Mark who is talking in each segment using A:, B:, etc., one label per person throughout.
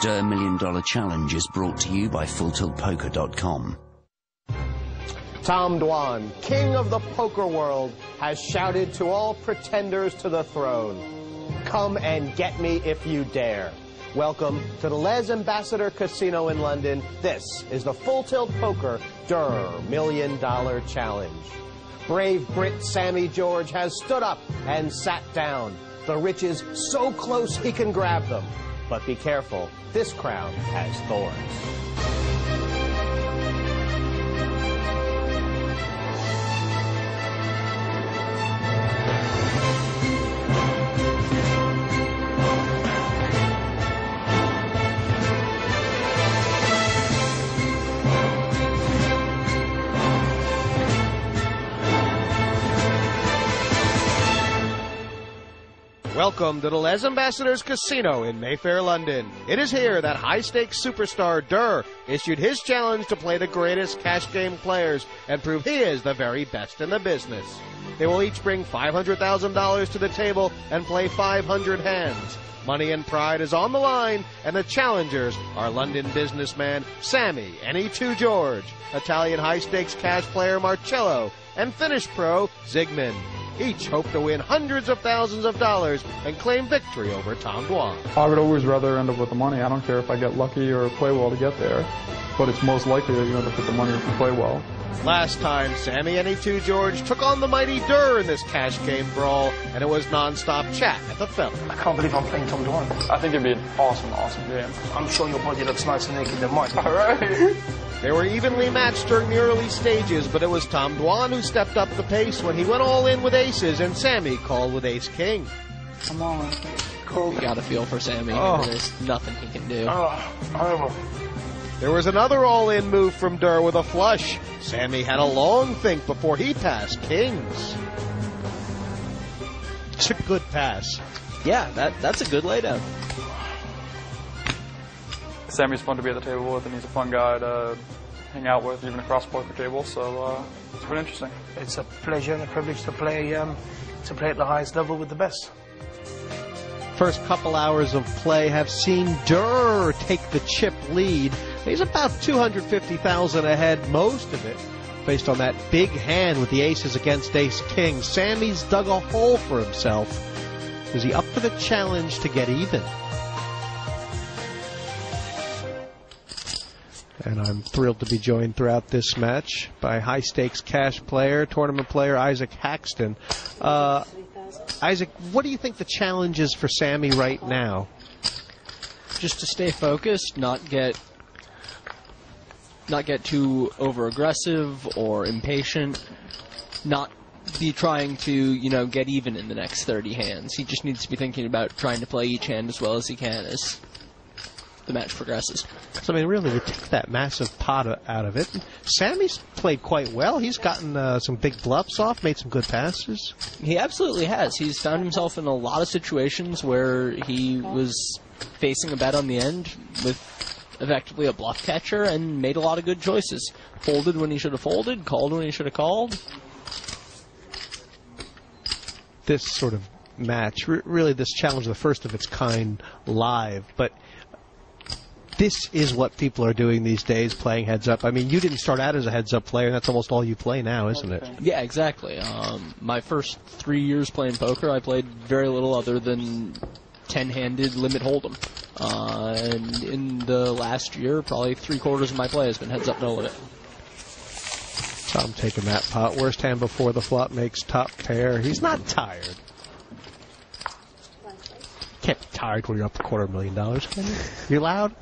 A: Durrrr $1 Million Challenge is brought to you by FullTiltPoker.com.
B: Tom Dwan, king of the poker world, has shouted to all pretenders to the throne, "Come and get me if you dare." Welcome to the Les Ambassador Casino in London. This is the Full Tilt Poker Durrrr $1 Million Challenge. Brave Brit Sammy George has stood up and sat down. The riches so close he can grab them. But be careful, this crown has thorns. Welcome to the Les Ambassadors Casino in Mayfair, London. It is here that high-stakes superstar Durrrr issued his challenge to play the greatest cash game players and prove he is the very best in the business. They will each bring $500,000 to the table and play 500 hands. Money and pride is on the line, and the challengers are London businessman Sammy, NE2 George, Italian high-stakes cash player Marcello, and Finnish pro Zygmunt. Each hope to win hundreds of thousands of dollars and claim victory over Tom Dwan.
C: I would always rather end up with the money. I don't care if I get lucky or play well to get there, but it's most likely that you end up with the money if you play well.
B: Last time, Sammy NE2 George took on the mighty Durrrr in this cash game brawl, and it was non-stop chat at the Fellow.
D: I can't believe I'm playing Tom Dwan.
C: I think it'd be an awesome game.
D: I'm sure your body looks nicer naked than mine.
C: All right.
B: They were evenly matched during the early stages, but it was Tom Dwan who stepped up the pace when he went all in with aces, and Sammy called with ace-king.
D: Come on. Cool.
E: You got to feel for Sammy.
B: Oh.
E: There's nothing he can do.
D: Horrible.
B: There was another all-in move from Durrrr with a flush. Sammy had a long think before he passed kings. It's a good pass.
E: Yeah, that's a good laydown.
C: Sammy's fun to be at the table with, and he's a fun guy to hang out with, even across poker tables. So it's been interesting.
D: It's a pleasure and a privilege to play at the highest level with the best.
B: First couple hours of play have seen Durrrr take the chip lead. He's about $250,000 ahead, most of it, based on that big hand with the aces against ace-king. Sammy's dug a hole for himself. Was he up for the challenge to get even? And I'm thrilled to be joined throughout this match by high-stakes cash player, tournament player Isaac Haxton. Isaac, what do you think the challenge is for Sammy right now?
E: Just to stay focused, not get too over-aggressive or impatient, not be trying to, get even in the next 30 hands. He just needs to be thinking about trying to play each hand as well as he can as the match progresses.
B: So, really, you take that massive pot out of it. Sammy's played quite well. He's gotten some big bluffs off, made some good passes.
E: He absolutely has. He's found himself in a lot of situations where he was facing a bet on the end with effectively a bluff catcher and made a lot of good choices. Folded when he should have folded, called when he should have called.
B: This sort of match, really this challenge, the first of its kind live, but this is what people are doing these days, playing heads-up. You didn't start out as a heads-up player, and that's almost all you play now, isn't it?
E: Yeah, exactly. My first 3 years playing poker, I played very little other than 10-handed limit hold'em. And in the last year, probably 3/4 of my play has been heads-up no limit.
B: So I'm taking that pot. Worst hand before the flop makes top pair. He's not tired. Can't be tired when you're up $250,000, can you? You loud?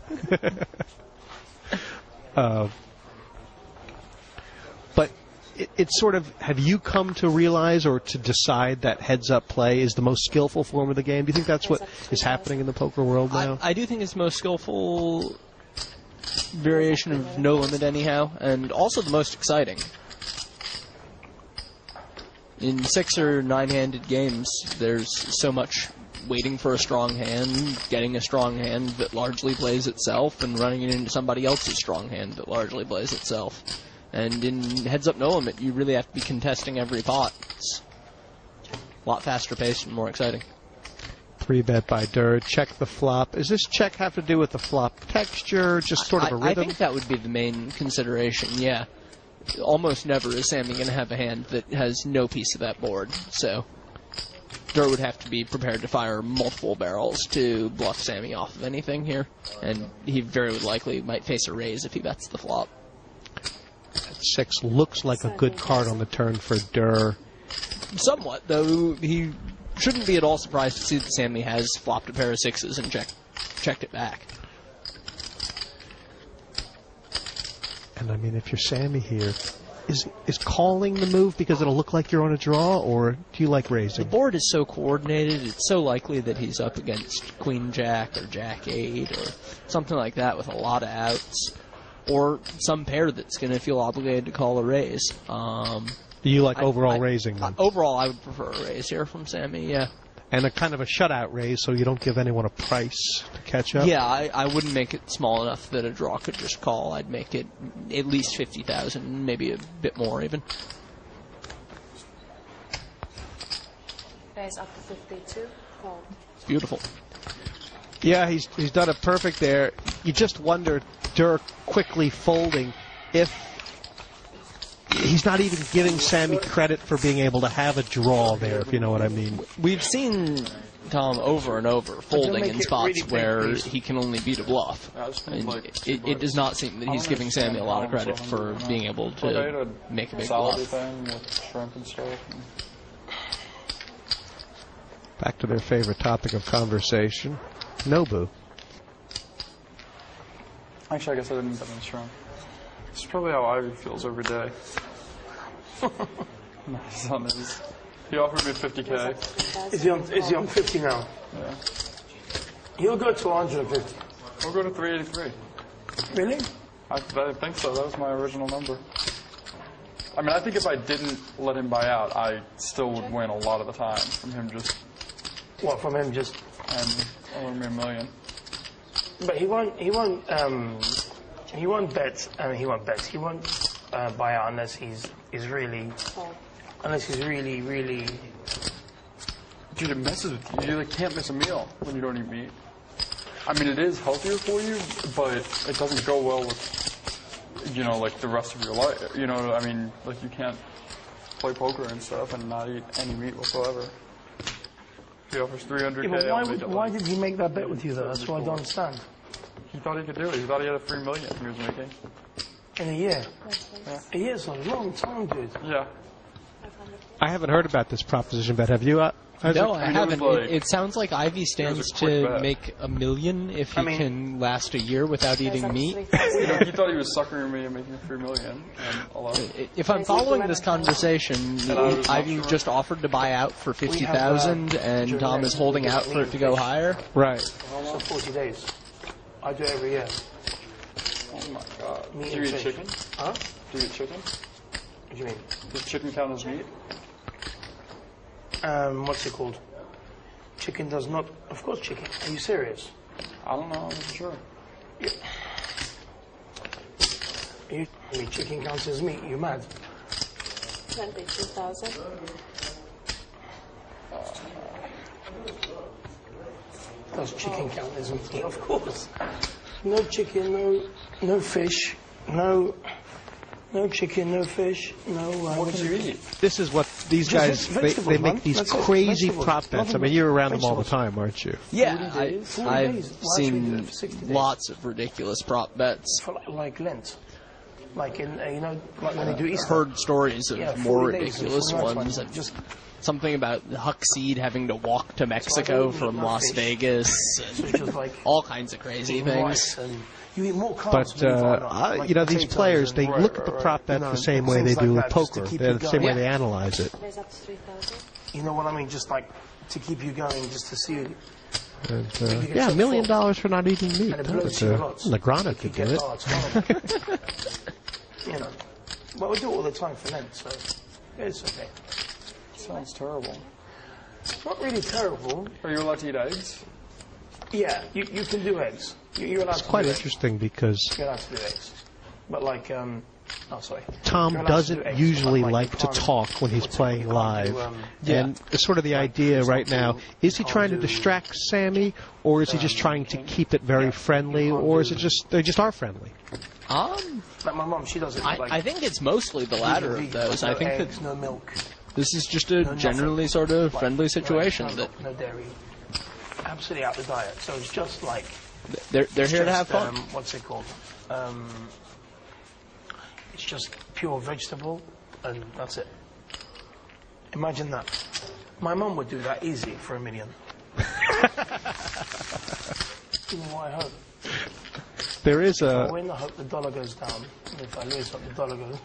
B: But it's sort of, have you come to realize or to decide that heads-up play is the most skillful form of the game? Do you think that's what is happening in the poker world now?
E: I do think it's the most skillful variation of no limit anyhow, and also the most exciting. In 6 or 9-handed games, there's so much waiting for a strong hand, getting a strong hand that largely plays itself, and running it into somebody else's strong hand that largely plays itself. And in heads-up no limit, you really have to be contesting every pot. It's a lot faster paced and more exciting.
B: 3-bet by Durrrr. Check the flop. Does this check have to do with the flop texture, just sort of a rhythm?
E: I think that would be the main consideration, yeah. Almost never is Sammy going to have a hand that has no piece of that board, so Durrrr would have to be prepared to fire multiple barrels to bluff Sammy off of anything here, and he very likely might face a raise if he bets the flop.
B: 6 looks like a good card on the turn for Durrrr.
E: Somewhat, though. He shouldn't be at all surprised to see that Sammy has flopped a pair of 6s and checked it back.
B: And I mean, if you're Sammy here, is calling the move because it'll look like you're on a draw, or do you like raising?
E: The board is so coordinated, it's so likely that he's up against Queen Jack or Jack 8 or something like that with a lot of outs, or some pair that's going to feel obligated to call a raise.
B: Do you like overall raising then?
E: Overall, I would prefer a raise here from Sammy, yeah.
B: And a kind of a shutout raise, so you don't give anyone a price to catch up?
E: Yeah, I wouldn't make it small enough that a draw could just call. I'd make it at least 50,000, maybe a bit more even.
F: Raise up to 52. Call.
E: It's beautiful.
B: Yeah, he's done it perfect there. You just wonder, Durrrr quickly folding, if he's not even giving Sammy credit for being able to have a draw there, if you know what I mean.
E: We've seen Tom over and over folding in spots where he can only beat a bluff. And it does not seem that he's giving Sammy a lot of credit for being able to make a big bluff.
B: Back to their favorite topic of conversation, Nobu.
C: Actually, I guess I didn't bet on shrimp. It's probably how Ivy feels every day. Nice on his. He offered me 50K.
D: Is he on 50 now?
C: Yeah.
D: He'll go to 150.
C: We'll go to 383.
D: Really?
C: I think so. That was my original number. I mean, I think if I didn't let him buy out, I still would win a lot of the time from him just.
D: What, from him just?
C: And over me $1 million.
D: But he won't bet. He won't bet. He won't buy out unless he's really. Unless he's really.
C: Dude, it messes with you. You can't miss a meal when you don't eat meat. I mean, it is healthier for you, but it doesn't go well with, like the rest of your life. I mean, like you can't play poker and stuff and not eat any meat whatsoever. He offers 300K.
D: Yeah, but why did he make that bet with you though? That's what I don't understand.
C: He thought he could do it. He thought he had a $3 million he was making.
D: In a year?
C: Yeah.
D: A year's a long time, dude.
C: Yeah.
B: I haven't heard about this proposition bet. Have you?
E: No, I haven't.
C: Like,
E: it sounds like Ivy stands to make $1 million if he can last a year without eating meat.
C: He thought he was suckering me and making $3 million.
E: If I'm following this conversation, Ivy just offered to buy out for 50,000, and Tom is holding out for it to go higher.
B: Right.
D: So 40 days. I do it every year.
C: Oh my God.
D: Meat
C: Do you
D: and
C: eat
D: fish.
C: chicken?
D: Huh?
C: Do you eat chicken?
D: What do you mean?
C: Does chicken count as meat?
D: What's it called? Chicken does not. Of course, chicken. Are you serious?
C: I don't know. I'm not sure.
D: You mean chicken counts as meat? You mad?
F: 22,000.
D: Does chicken count as meat? Of course. No chicken, no fish, no chicken, no fish, no.
C: What can you eat?
B: This is what these guys, they make these crazy prop bets. I mean, you're around them all the time, aren't you?
E: Yeah,
D: 40
E: I've
D: days.
E: seen
D: 60 days.
E: lots of ridiculous prop bets.
D: For like Lent. Like in, like when they do Easter.
E: Heard stories of
D: Yeah,
E: more
D: 40 days
E: ridiculous
D: is
E: ones.
D: like just
E: Something about Huckseed having to walk to Mexico from Las Vegas.
D: so it's just like
E: All kinds of crazy things.
D: rice and you eat more carbs.
B: But, these players, they look at the prop bet the same way they do with poker. They're the same way they analyze it.
F: Raise up to 3,000.
D: You know what I mean? Just like to keep you going, just to see.
B: And, $1 million for not eating meat.
D: And it blows you lots.
B: Negrano could do it.
D: Well, we do it all the time for Lent, so it's okay.
C: Sounds terrible.
D: It's not really terrible.
C: Are you allowed to eat eggs?
D: Yeah, you can do eggs. You're allowed
B: It's
D: to
B: quite
D: do
B: interesting because
D: eggs. You're allowed to do eggs. But like, Oh, sorry.
G: Tom
D: You're allowed to do
G: doesn't
D: eggs,
G: usually
D: but,
G: like
D: you
G: to
D: can't-
G: talk when he's
D: what's it,
G: playing
D: you can't
G: live.
D: do,
G: And it's sort of the idea right now, is he trying to distract Sammy, or is he just trying to keep it very friendly, or is it just they just are friendly?
D: Like my mom, she does it.
E: I think it's mostly the latter of those. I think
D: eggs,
E: that
D: no milk,
E: this is just a
D: no
E: generally
D: nothing.
E: sort of
D: Like,
E: friendly
D: no
E: situation
D: eggs,
E: that
D: no dairy, absolutely out the diet. So it's just like
E: they're
D: it's
E: here to
D: just,
E: have fun.
D: What's it called? It's just pure vegetable, and that's it. Imagine that. My mum would do that easy for $1 million. You know what I hope?
G: There is
D: If
G: a
D: I win, I hope the dollar goes down. If I lose, I hope the dollar goes